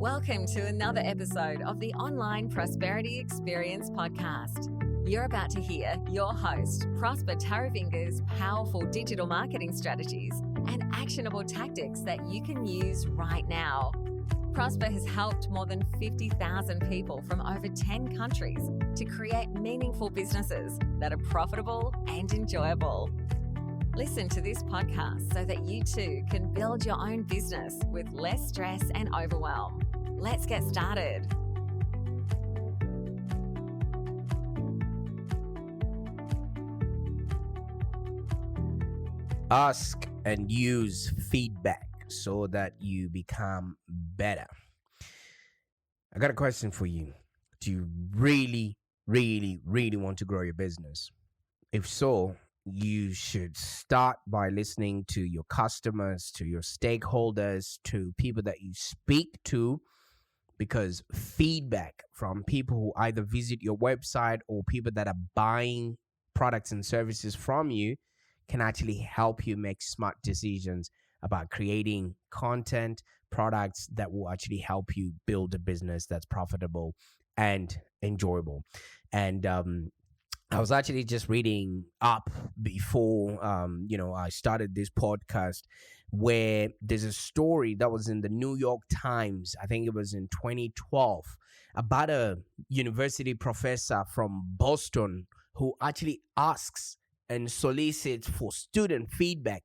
Welcome to another episode of the Online Prosperity Experience podcast. You're about to hear your host, Prosper Taravinga's powerful digital marketing strategies and actionable tactics that you can use right now. Prosper has helped more than 50,000 people from over 10 countries to create meaningful businesses that are profitable and enjoyable. Listen to this podcast so that you too can build your own business with less stress and overwhelm. Let's get started. Ask and use feedback so that you become better. I got a question for you. Do you really want to grow your business? If so, you should start by listening to your customers, to your stakeholders, to people that you speak to, because feedback from people who either visit your website or people that are buying products and services from you can actually help you make smart decisions about creating content, products that will actually help you build a business that's profitable and enjoyable. And I was actually just reading up before, I started this podcast, where there's a story that was in the New York Times. I think it was in 2012, about a university professor from Boston who actually asks and solicits for student feedback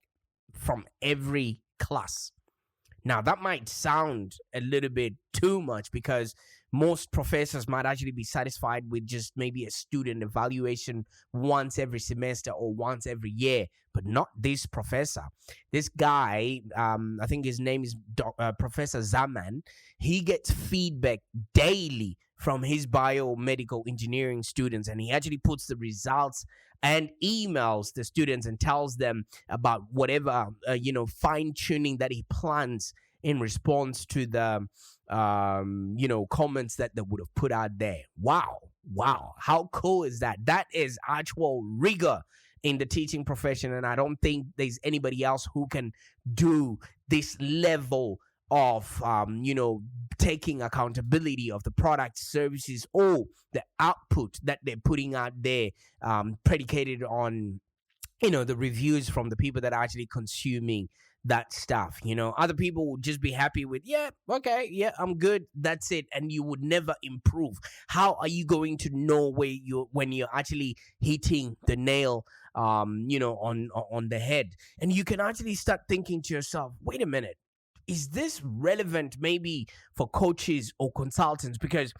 from every class. Now, that might sound a little bit too much because most professors might actually be satisfied with just maybe a student evaluation once every semester or once every year, but not this professor. This guy, I think his name is Professor Zaman. He gets feedback daily from his biomedical engineering students, and he actually puts the results and emails the students and tells them about whatever, fine-tuning that he plans in response to the, comments that they would have put out there. Wow. How cool is that? That is actual rigor in the teaching profession, and I don't think there's anybody else who can do this level of, taking accountability of the product, services, or the output that they're putting out there, predicated on, the reviews from the people that are actually consuming that stuff. Other people would just be happy with, I'm good, that's it, and you would never improve. How are you going to know when you're actually hitting the nail, on the head? And you can actually start thinking to yourself, wait a minute, is this relevant maybe for coaches or consultants? Because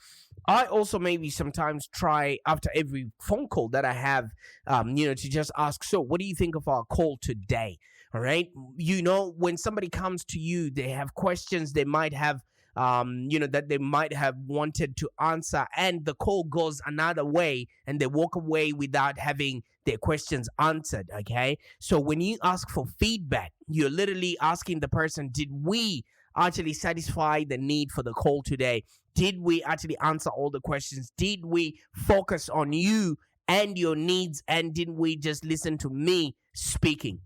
I also maybe sometimes try after every phone call that I have, to just ask, so what do you think of our call today? All right. When somebody comes to you, they have questions they might have, that they might have wanted to answer, and the call goes another way and they walk away without having their questions answered. Okay. So when you ask for feedback, you're literally asking the person, did we actually satisfy the need for the call today? Did we actually answer all the questions? Did we focus on you and your needs? And didn't we just listen to me speaking?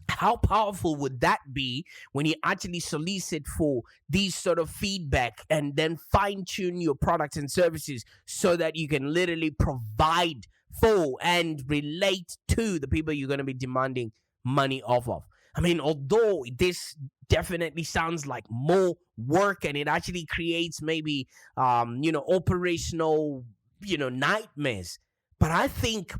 How powerful would that be when you actually solicit for these sort of feedback and then fine-tune your products and services so that you can literally provide for and relate to the people you're going to be demanding money off of? I mean, although this definitely sounds like more work and it actually creates maybe, operational, nightmares. But I think,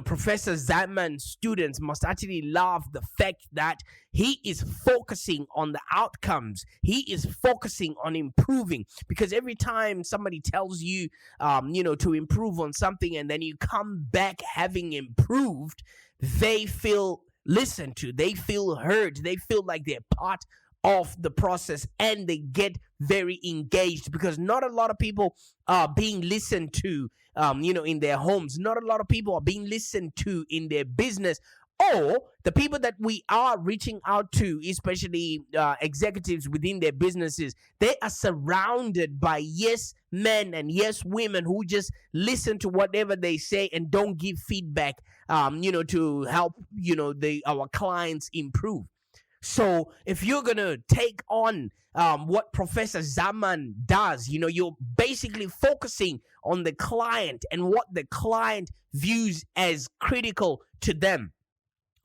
Professor Zaman's students must actually love the fact that he is focusing on the outcomes. He is focusing on improving, because every time somebody tells you, to improve on something, and then you come back having improved, they feel listened to, they feel heard, they feel like they're part of the process, and they get very engaged, because not a lot of people are being listened to, in their homes. Not a lot of people are being listened to in their business, or the people that we are reaching out to, especially executives within their businesses, they are surrounded by yes men and yes women who just listen to whatever they say and don't give feedback, to help, our clients improve. So if you're going to take on what Professor Zaman does, you're basically focusing on the client and what the client views as critical to them.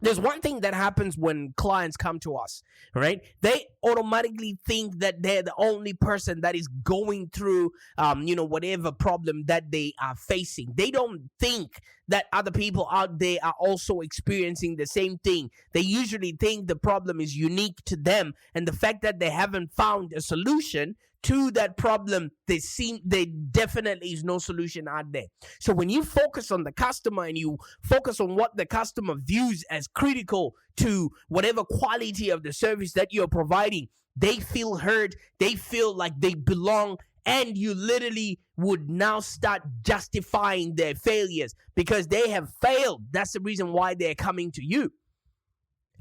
There's one thing that happens when clients come to us, right? They automatically think that they're the only person that is going through, whatever problem that they are facing. They don't think that other people out there are also experiencing the same thing. They usually think the problem is unique to them, and the fact that they haven't found a solution to that problem, they definitely is no solution out there. So when you focus on the customer and you focus on what the customer views as critical to whatever quality of the service that you're providing, they feel heard, they feel like they belong, and you literally would now start justifying their failures because they have failed. That's the reason why they're coming to you.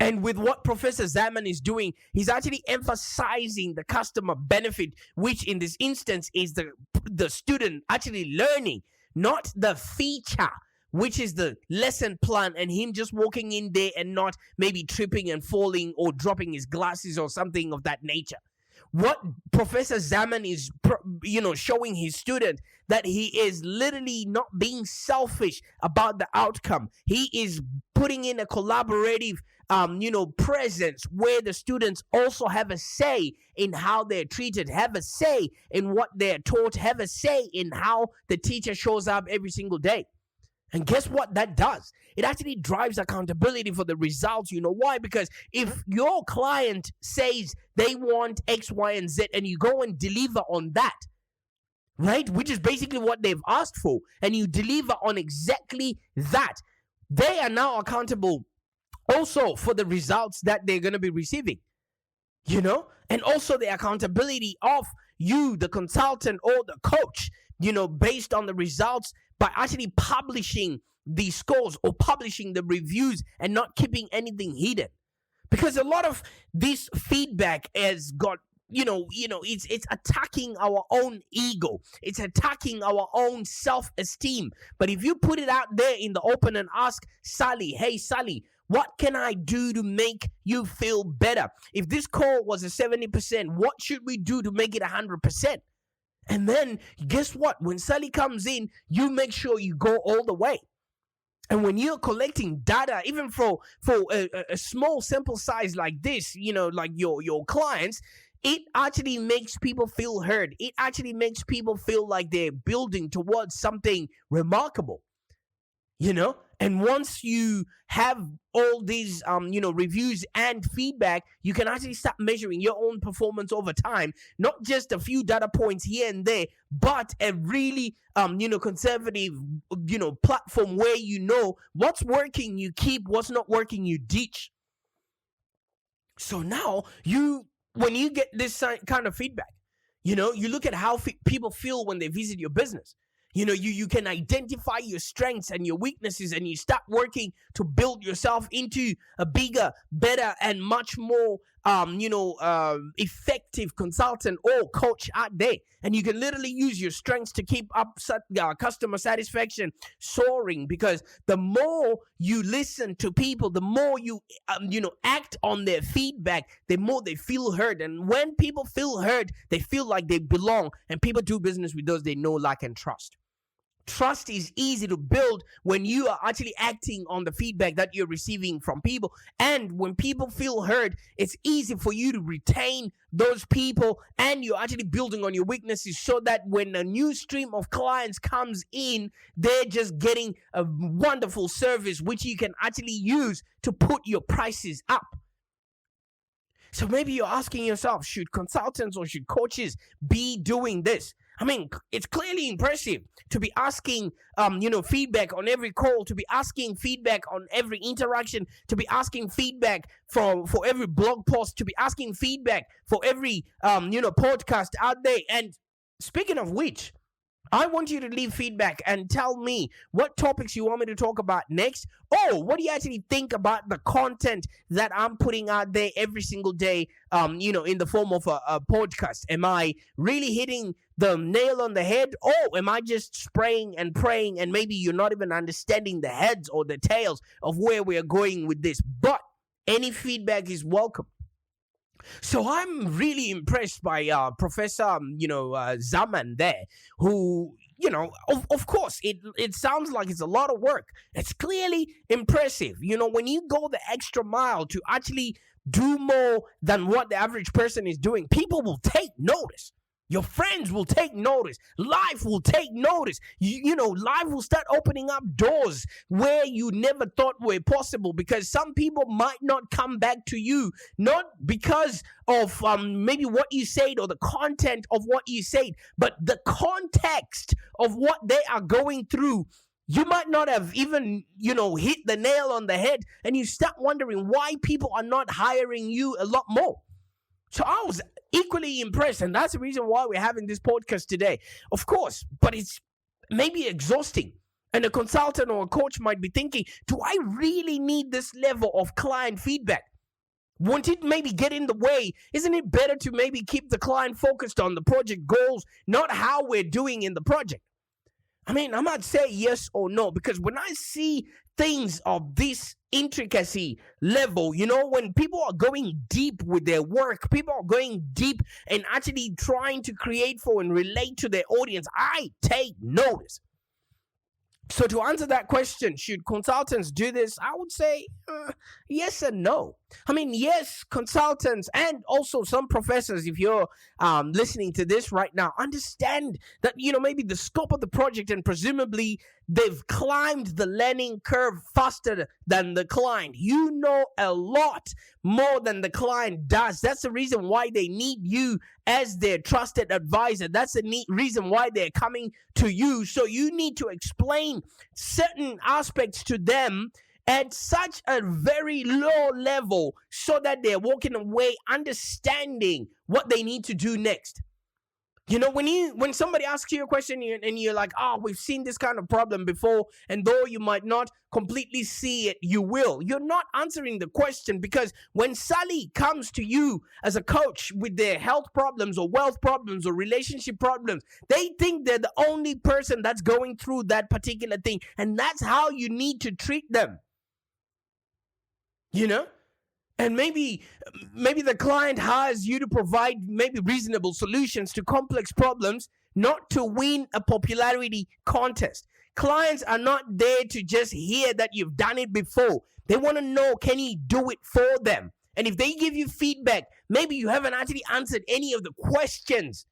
And with what Professor Zaman is doing, he's actually emphasizing the customer benefit, which in this instance is the student actually learning, not the feature, which is the lesson plan and him just walking in there and not maybe tripping and falling or dropping his glasses or something of that nature. What Professor Zaman is, showing his student that he is literally not being selfish about the outcome. He is putting in a collaborative, presence where the students also have a say in how they're treated, have a say in what they're taught, have a say in how the teacher shows up every single day. And guess what that does? It actually drives accountability for the results. You know why? Because if your client says they want X, Y, and Z, and you go and deliver on that, right, which is basically what they've asked for, and you deliver on exactly that, they are now accountable also for the results that they're going to be receiving, and also the accountability of you, the consultant or the coach, based on the results by actually publishing the scores or publishing the reviews and not keeping anything hidden. Because a lot of this feedback has got, it's attacking our own ego. It's attacking our own self-esteem. But if you put it out there in the open and ask Sally, hey, Sally, what can I do to make you feel better? If this call was a 70%, what should we do to make it 100%? And then guess what? When Sally comes in, you make sure you go all the way. And when you're collecting data, even for a small sample size like this, like your clients, it actually makes people feel heard. It actually makes people feel like they're building towards something remarkable. And once you have all these, reviews and feedback, you can actually start measuring your own performance over time, not just a few data points here and there, but a really, conservative, platform where what's working, you keep, what's not working, you ditch. So now when you get this kind of feedback, you look at how people feel when they visit your business. You can identify your strengths and your weaknesses, and you start working to build yourself into a bigger, better, and much more, effective consultant or coach out there. And you can literally use your strengths to keep up customer satisfaction soaring, because the more you listen to people, the more you, act on their feedback, the more they feel heard. And when people feel heard, they feel like they belong, and people do business with those they know, like, and trust. Trust is easy to build when you are actually acting on the feedback that you're receiving from people. And when people feel heard, it's easy for you to retain those people, and you're actually building on your weaknesses so that when a new stream of clients comes in, they're just getting a wonderful service which you can actually use to put your prices up. So maybe you're asking yourself, should consultants or should coaches be doing this? I mean, it's clearly impressive to be asking, feedback on every call, to be asking feedback on every interaction, to be asking feedback for every blog post, to be asking feedback for every, podcast out there. And speaking of which, I want you to leave feedback and tell me what topics you want me to talk about next. Or what do you actually think about the content that I'm putting out there every single day, in the form of a podcast? Am I really hitting the nail on the head? Or am I just spraying and praying, and maybe you're not even understanding the heads or the tails of where we're going with this? But any feedback is welcome. So I'm really impressed by Professor, Zaman there, who, of course, it sounds like it's a lot of work. It's clearly impressive. When you go the extra mile to actually do more than what the average person is doing, people will take notice. Your friends will take notice. Life will take notice. Life will start opening up doors where you never thought were possible, because some people might not come back to you, not because of maybe what you said or the content of what you said, but the context of what they are going through. You might not have even, hit the nail on the head, and you start wondering why people are not hiring you a lot more. So I was equally impressed, and that's the reason why we're having this podcast today. Of course, but it's maybe exhausting. And a consultant or a coach might be thinking, do I really need this level of client feedback? Won't it maybe get in the way? Isn't it better to maybe keep the client focused on the project goals, not how we're doing in the project? I mean, I might say yes or no, because when I see things of this intricacy level, when people are going deep with their work, people are going deep and actually trying to create for and relate to their audience, I take notice. So to answer that question, should consultants do this? I would say yes and no. I mean, yes, consultants and also some professors, if you're listening to this right now, understand that, maybe the scope of the project, and presumably they've climbed the learning curve faster than the client. You know a lot more than the client does. That's the reason why they need you as their trusted advisor. That's the reason why they're coming to you. So you need to explain certain aspects to them at such a very low level so that they're walking away understanding what they need to do next. When somebody asks you a question and you're like, we've seen this kind of problem before, and though you might not completely see it, you will. You're not answering the question, because when Sally comes to you as a coach with their health problems or wealth problems or relationship problems, they think they're the only person that's going through that particular thing, and that's how you need to treat them. And maybe the client hires you to provide maybe reasonable solutions to complex problems, not to win a popularity contest. Clients are not there to just hear that you've done it before. They want to know, can you do it for them? And if they give you feedback, maybe you haven't actually answered any of the questions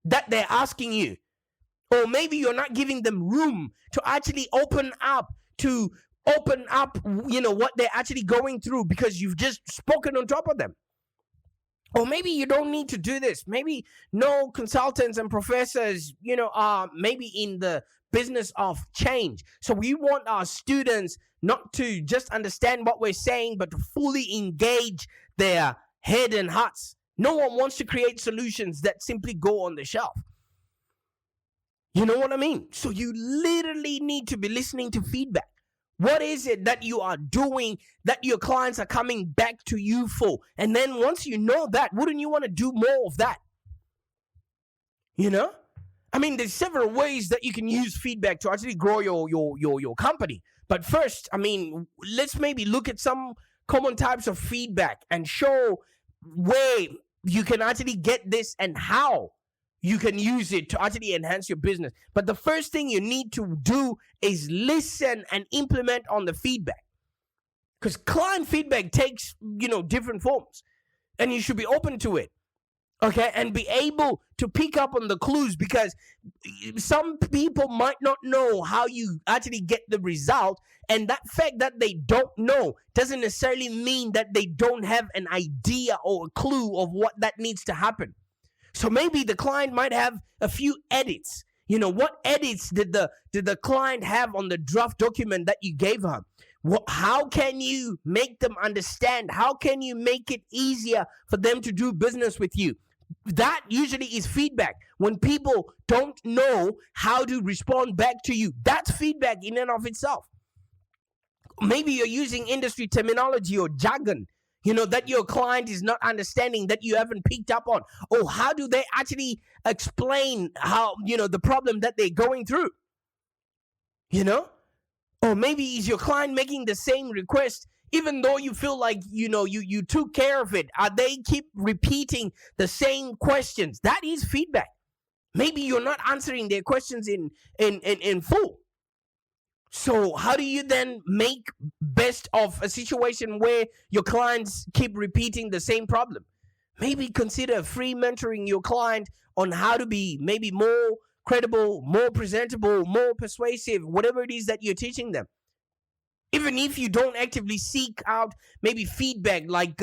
that they're asking you. Or maybe you're not giving them room to actually open up what they're actually going through, because you've just spoken on top of them. Or maybe you don't need to do this. Maybe no consultants and professors, are maybe in the business of change. So we want our students not to just understand what we're saying, but to fully engage their head and hearts. No one wants to create solutions that simply go on the shelf. You know what I mean? So you literally need to be listening to feedback. What is it that you are doing that your clients are coming back to you for? And then once you know that, wouldn't you want to do more of that? I mean, there's several ways that you can use feedback to actually grow your company. But first, I mean, let's maybe look at some common types of feedback and show where you can actually get this and how you can use it to actually enhance your business. But the first thing you need to do is listen and implement on the feedback. Because client feedback takes, different forms. And you should be open to it. Okay? And be able to pick up on the clues, because some people might not know how you actually get the result. And that fact that they don't know doesn't necessarily mean that they don't have an idea or a clue of what that needs to happen. So maybe the client might have a few edits. What edits did the client have on the draft document that you gave her? How can you make them understand? How can you make it easier for them to do business with you? That usually is feedback. When people don't know how to respond back to you, that's feedback in and of itself. Maybe you're using industry terminology or jargon, that your client is not understanding, that you haven't picked up on. Or how do they actually explain how, the problem that they're going through? Or maybe is your client making the same request even though you feel like you took care of it, they keep repeating the same questions. That is feedback. Maybe you're not answering their questions in full. So how do you then make best of a situation where your clients keep repeating the same problem? Maybe consider free mentoring your client on how to be maybe more credible, more presentable, more persuasive, whatever it is that you're teaching them. Even if you don't actively seek out maybe feedback like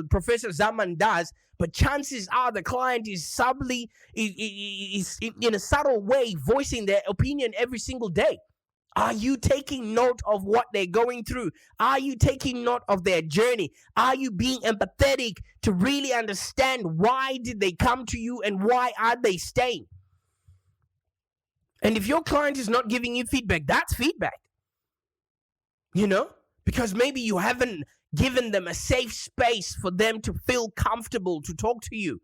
Professor Zaman does, but chances are the client is subtly is in a subtle way voicing their opinion every single day. Are you taking note of what they're going through? Are you taking note of their journey? Are you being empathetic to really understand why did they come to you and why are they staying? And if your client is not giving you feedback, that's feedback. Because maybe you haven't given them a safe space for them to feel comfortable to talk to you.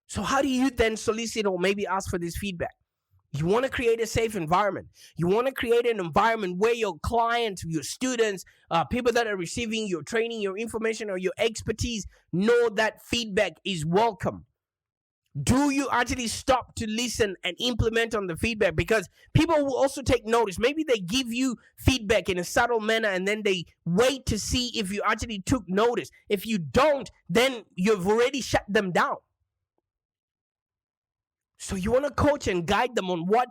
So how do you then solicit or maybe ask for this feedback? You want to create a safe environment. You want to create an environment where your clients, your students, people that are receiving your training, your information, or your expertise know that feedback is welcome. Do you actually stop to listen and implement on the feedback? Because people will also take notice. Maybe they give you feedback in a subtle manner and then they wait to see if you actually took notice. If you don't, then you've already shut them down. So you want to coach and guide them on what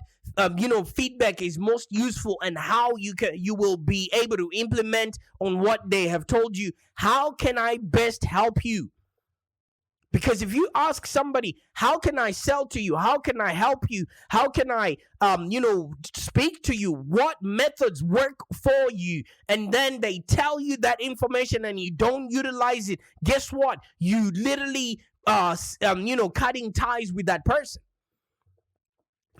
feedback is most useful and how you will be able to implement on what they have told you. How can I best help you? Because if you ask somebody, how can I sell to you? How can I help you? How can I speak to you? What methods work for you? And then they tell you that information and you don't utilize it. Guess what? You literally cutting ties with that person.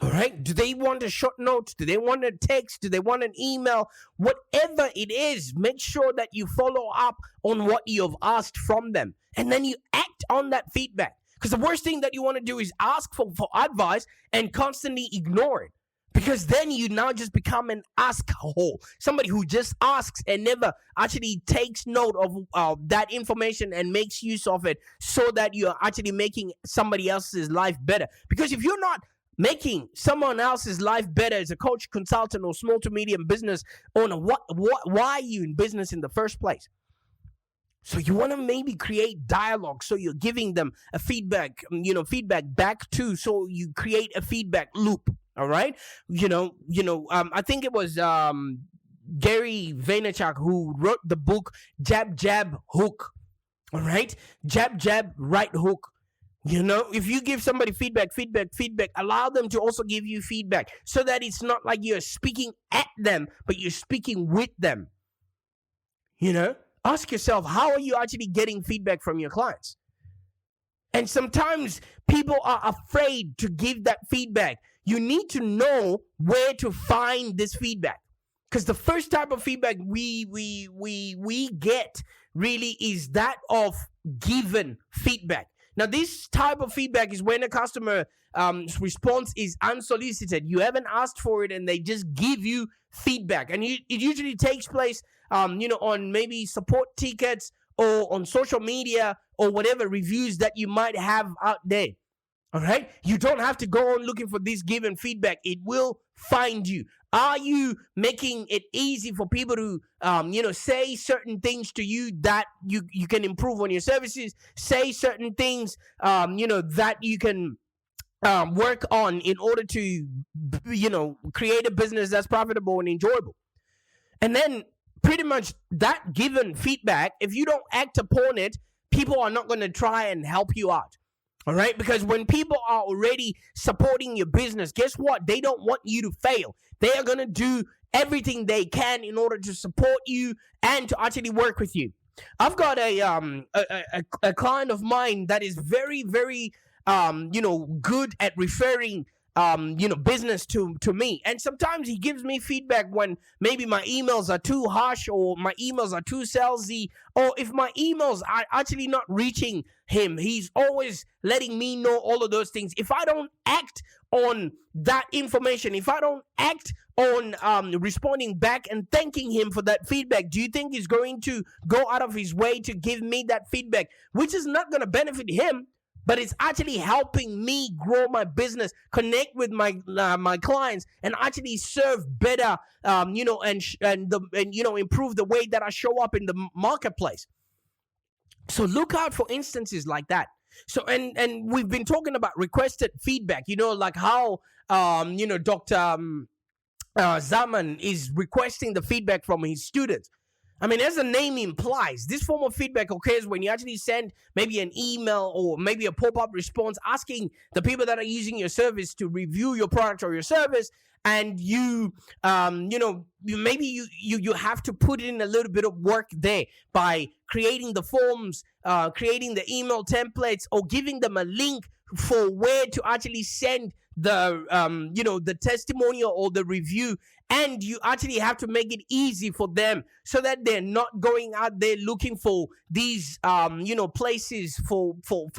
All right. Do they want a short note? Do they want a text? Do they want an email? Whatever it is, make sure that you follow up on what you've asked from them. And then you act on that feedback. Because the worst thing that you want to do is ask for advice and constantly ignore it. Because then you now just become an ask hole. Somebody who just asks and never actually takes note of that information and makes use of it so that you're actually making somebody else's life better. Because if you're not making someone else's life better as a coach, consultant, or small to medium business owner, why are you in business in the first place? So you want to maybe create dialogue. So you're giving them a feedback back too. So you create a feedback loop. All right. I think it was Gary Vaynerchuk who wrote the book Jab, Jab, Hook. All right. Jab, jab, right hook. If you give somebody feedback, allow them to also give you feedback so that it's not like you're speaking at them, but you're speaking with them. Ask yourself, how are you actually getting feedback from your clients? And sometimes people are afraid to give that feedback. You need to know where to find this feedback. Because the first type of feedback we get really is that of given feedback. Now, this type of feedback is when a customer response is unsolicited. You haven't asked for it and they just give you feedback. And it usually takes place, on maybe support tickets or on social media or whatever reviews that you might have out there. All right? You don't have to go on looking for this given feedback. It will find you. Are you making it easy for people to, say certain things to you that you can improve on your services? Say certain things, that you can work on in order to, create a business that's profitable and enjoyable. And then pretty much that given feedback, if you don't act upon it, people are not going to try and help you out. All right? Because when people are already supporting your business, guess what? They don't want you to fail. They are going to do everything they can in order to support you and to actually work with you. I've got a client of mine that is very, very, good at referring business to me. And sometimes he gives me feedback when maybe my emails are too harsh, or my emails are too salesy, or if my emails are actually not reaching him. He's always letting me know all of those things. If I don't act on that information, if I don't act on responding back and thanking him for that feedback, do you think he's going to go out of his way to give me that feedback, which is not going to benefit him, but it's actually helping me grow my business, connect with my clients, and actually serve better, and improve the way that I show up in the marketplace. So look out for instances like that. So and we've been talking about requested feedback, like how Dr. Zaman is requesting the feedback from his students. I mean, as the name implies, this form of feedback occurs when you actually send maybe an email or maybe a pop-up response asking the people that are using your service to review your product or your service, and you have to put in a little bit of work there by creating the forms, creating the email templates, or giving them a link for where to actually send the testimonial or the review. And you actually have to make it easy for them so that they're not going out there looking for these places for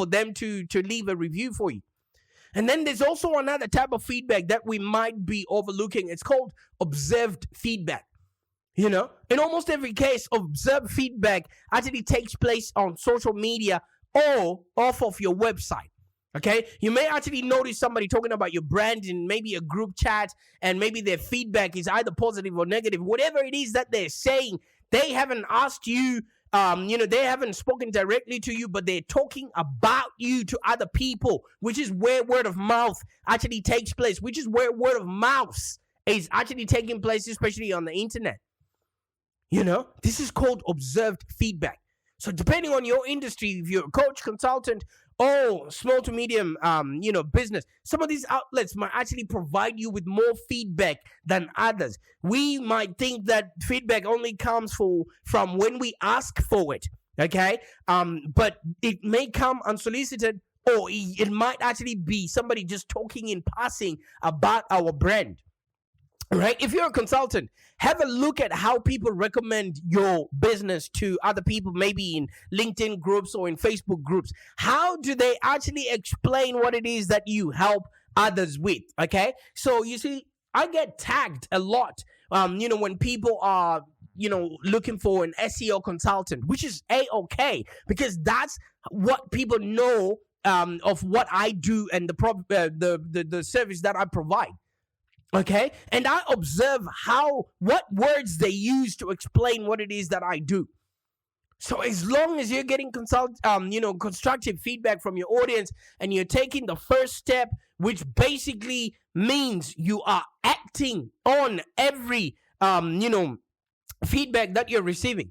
them to leave a review for you. And then there's also another type of feedback that we might be overlooking. It's called observed feedback. In almost every case, observed feedback actually takes place on social media or off of your website. Okay, you may actually notice somebody talking about your brand in maybe a group chat, and maybe their feedback is either positive or negative. Whatever it is that they're saying, they haven't asked you, they haven't spoken directly to you, but they're talking about you to other people, which is where word of mouth actually takes place, which is where word of mouth is actually taking place, especially on the internet. This is called observed feedback. So depending on your industry, if you're a coach, consultant, or small to medium, business, some of these outlets might actually provide you with more feedback than others. We might think that feedback only comes from when we ask for it, okay? But it may come unsolicited, or it might actually be somebody just talking in passing about our brand. Right? If you're a consultant, have a look at how people recommend your business to other people, maybe in LinkedIn groups or in Facebook groups. How do they actually explain what it is that you help others with? Okay? So you see, I get tagged a lot, when people are, looking for an SEO consultant, which is A-okay, because that's what people know of what I do and the service that I provide. Okay, and I observe what words they use to explain what it is that I do. So as long as you're getting constructive feedback from your audience, and you're taking the first step, which basically means you are acting on every feedback that you're receiving.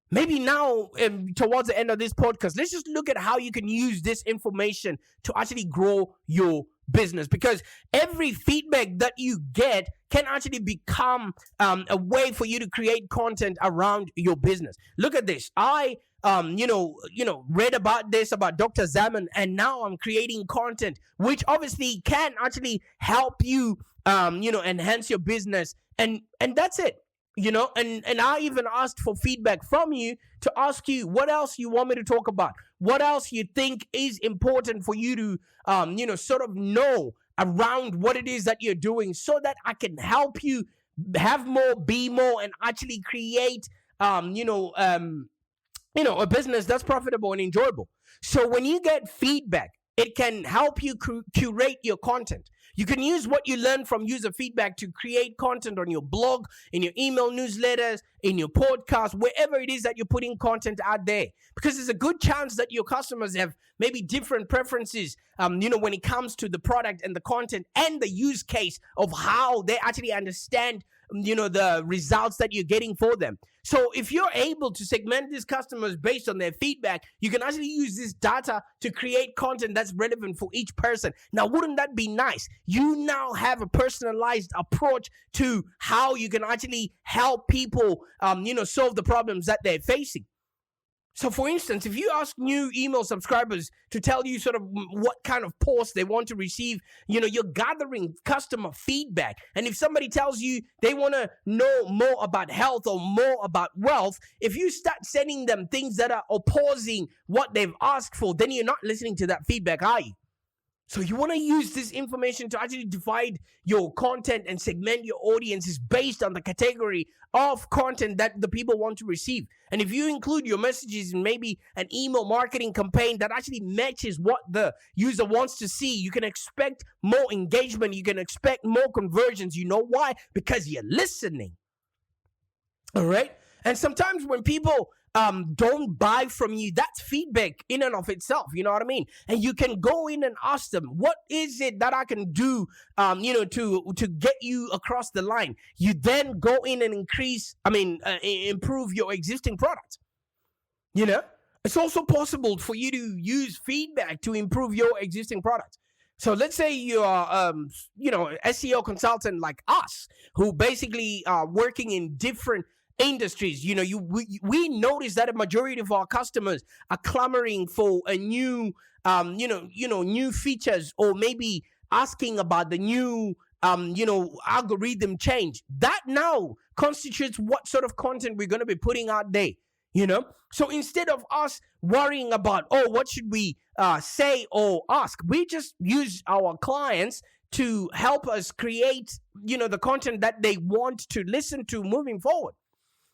Maybe now, towards the end of this podcast, let's just look at how you can use this information to actually grow your business, because every feedback that you get can actually become a way for you to create content around your business. Look at this. I read about this about Dr. Zaman, and now I'm creating content which obviously can actually help you enhance your business, and that's it. And I even asked for feedback from you to ask you what else you want me to talk about, what else you think is important for you to, sort of know around what it is that you're doing, so that I can help you have more, be more, and actually create, a business that's profitable and enjoyable. So when you get feedback, it can help you curate your content. You can use what you learn from user feedback to create content on your blog, in your email newsletters, in your podcast, wherever it is that you're putting content out there. Because there's a good chance that your customers have maybe different preferences, when it comes to the product and the content and the use case of how they actually understand, the results that you're getting for them. So if you're able to segment these customers based on their feedback, you can actually use this data to create content that's relevant for each person. Now, wouldn't that be nice? You now have a personalized approach to how you can actually help people, solve the problems that they're facing. So for instance, if you ask new email subscribers to tell you sort of what kind of post they want to receive, you're gathering customer feedback. And if somebody tells you they want to know more about health or more about wealth, if you start sending them things that are opposing what they've asked for, then you're not listening to that feedback, are you? So you want to use this information to actually divide your content and segment your audiences based on the category of content that the people want to receive. And if you include your messages in maybe an email marketing campaign that actually matches what the user wants to see, you can expect more engagement. You can expect more conversions. You know why? Because you're listening. All right? And sometimes when people don't buy from you, that's feedback in and of itself. You know what I mean? And you can go in and ask them, what is it that I can do, to get you across the line? You then go in and improve your existing product. It's also possible for you to use feedback to improve your existing product. So let's say you are, SEO consultant like us, who basically are working in different industries. We notice that a majority of our customers are clamoring for a new, new features, or maybe asking about the new, algorithm change. That now constitutes what sort of content we're going to be putting out there. So instead of us worrying about, what should we say or ask, we just use our clients to help us create, the content that they want to listen to moving forward.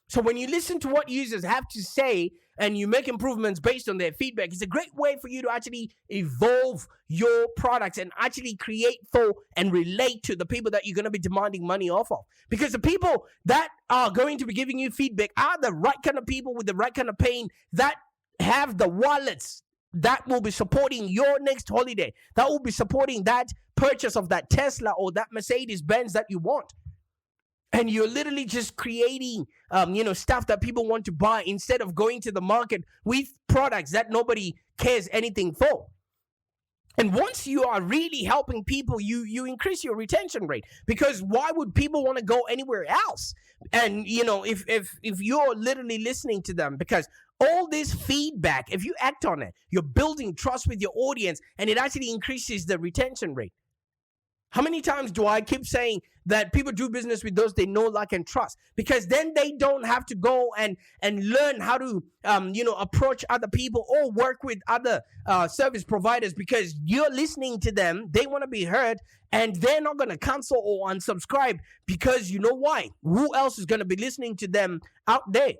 So when you listen to what users have to say and you make improvements based on their feedback, it's a great way for you to actually evolve your products and actually create for and relate to the people that you're going to be demanding money off of. Because the people that are going to be giving you feedback are the right kind of people with the right kind of pain, that have the wallets that will be supporting your next holiday, that will be supporting that purchase of that Tesla or that Mercedes-Benz that you want. And you're literally just creating, stuff that people want to buy, instead of going to the market with products that nobody cares anything for. And once you are really helping people, you increase your retention rate, because why would people want to go anywhere else? And, if you're literally listening to them, because all this feedback, if you act on it, you're building trust with your audience, and it actually increases the retention rate. How many times do I keep saying that people do business with those they know, like, and trust? Because then they don't have to go and learn how to, approach other people or work with other service providers, because you're listening to them. They want to be heard, and they're not going to cancel or unsubscribe, because you know why? Who else is going to be listening to them out there?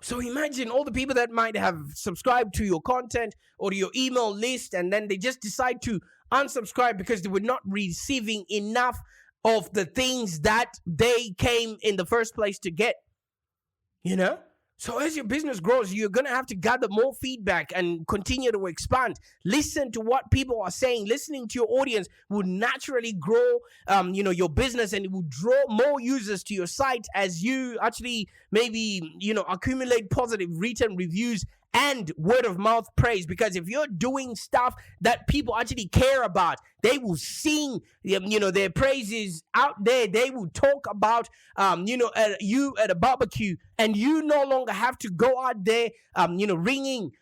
So imagine all the people that might have subscribed to your content or to your email list, and then they just decide to unsubscribe because they were not receiving enough of the things that they came in the first place to get. So as your business grows, you're going to have to gather more feedback and continue to expand. Listen to what people are saying. Listening to your audience will naturally grow, your business, and it will draw more users to your site as you actually maybe, accumulate positive written reviews and word of mouth praise. Because if you're doing stuff that people actually care about, they will sing, their praises out there. They will talk about, you at a barbecue, and you no longer have to go out there, ringing,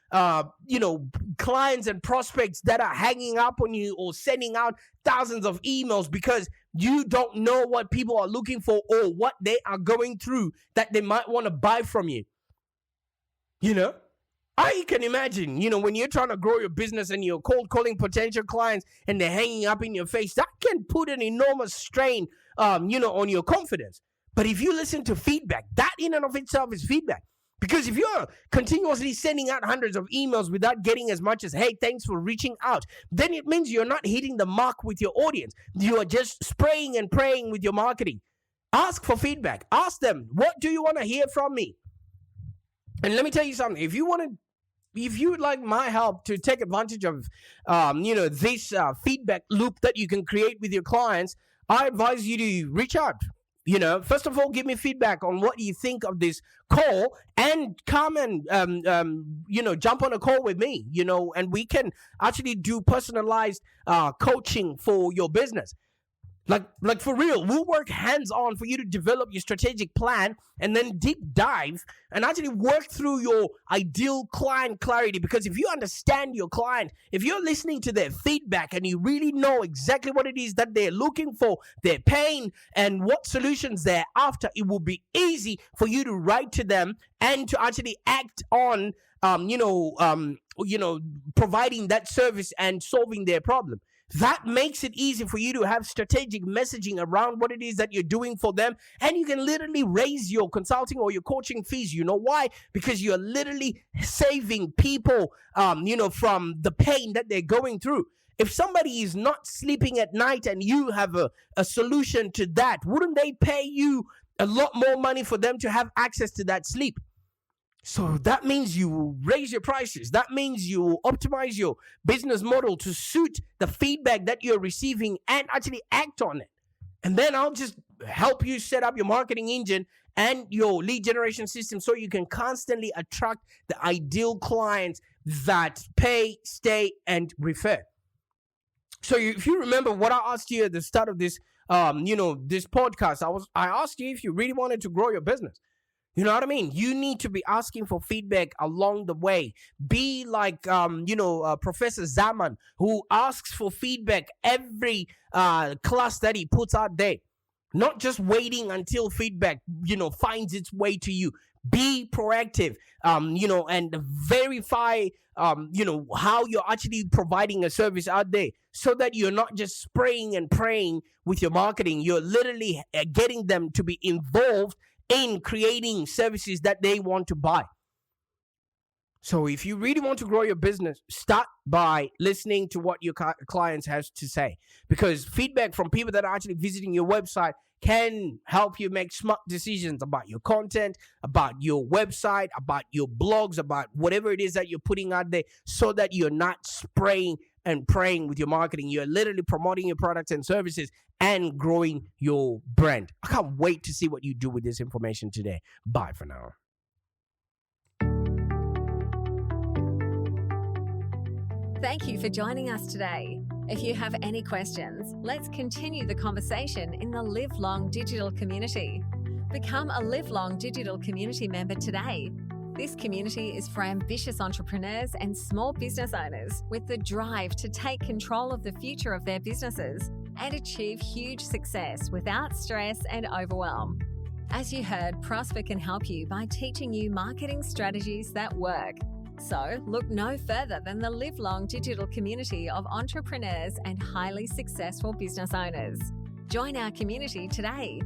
clients and prospects that are hanging up on you or sending out thousands of emails, because you don't know what people are looking for or what they are going through that they might want to buy from you. I can imagine, when you're trying to grow your business and you're cold calling potential clients and they're hanging up in your face, that can put an enormous strain, on your confidence. But if you listen to feedback, that in and of itself is feedback. Because if you're continuously sending out hundreds of emails without getting as much as, hey, thanks for reaching out, then it means you're not hitting the mark with your audience. You are just spraying and praying with your marketing. Ask for feedback. Ask them, what do you want to hear from me? And let me tell you something. If you would like my help to take advantage of, this feedback loop that you can create with your clients, I advise you to reach out. First of all, give me feedback on what you think of this call, and come and, jump on a call with me, and we can actually do personalized coaching for your business. Like for real, we'll work hands-on for you to develop your strategic plan and then deep dive and actually work through your ideal client clarity. Because if you understand your client, if you're listening to their feedback and you really know exactly what it is that they're looking for, their pain, and what solutions they're after, it will be easy for you to write to them and to actually act on, providing that service and solving their problem. That makes it easy for you to have strategic messaging around what it is that you're doing for them. And you can literally raise your consulting or your coaching fees. You know why? Because you're literally saving people, from the pain that they're going through. If somebody is not sleeping at night and you have a solution to that, wouldn't they pay you a lot more money for them to have access to that sleep? So that means you raise your prices. That means you optimize your business model to suit the feedback that you're receiving and actually act on it. And then I'll just help you set up your marketing engine and your lead generation system so you can constantly attract the ideal clients that pay, stay, and refer. So if you remember what I asked you at the start of this, this podcast, I asked you if you really wanted to grow your business. You know what I mean? You need to be asking for feedback along the way. Be like, Professor Zaman, who asks for feedback every class that he puts out there. Not just waiting until feedback, finds its way to you. Be proactive, and verify, how you're actually providing a service out there so that you're not just spraying and praying with your marketing. You're literally getting them to be involved in creating services that they want to buy. So if you really want to grow your business, start by listening to what your clients has to say, because feedback from people that are actually visiting your website can help you make smart decisions about your content, about your website, about your blogs, about whatever it is that you're putting out there, so that you're not spraying and praying with your marketing. You're literally promoting your products and services and growing your brand. I can't wait to see what you do with this information today. Bye for now. Thank you for joining us today. If you have any questions, let's continue the conversation in the Live Long Digital community. Become a Live Long Digital community member today. This community is for ambitious entrepreneurs and small business owners with the drive to take control of the future of their businesses and achieve huge success without stress and overwhelm. As you heard, Prosper can help you by teaching you marketing strategies that work. So look no further than the Live Long Digital community of entrepreneurs and highly successful business owners. Join our community today.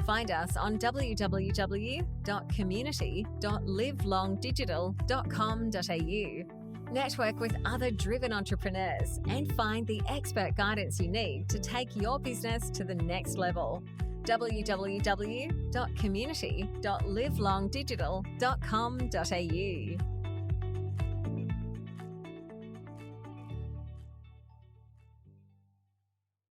Find us on www.community.livelongdigital.com.au. Network with other driven entrepreneurs and find the expert guidance you need to take your business to the next level. www.community.livelongdigital.com.au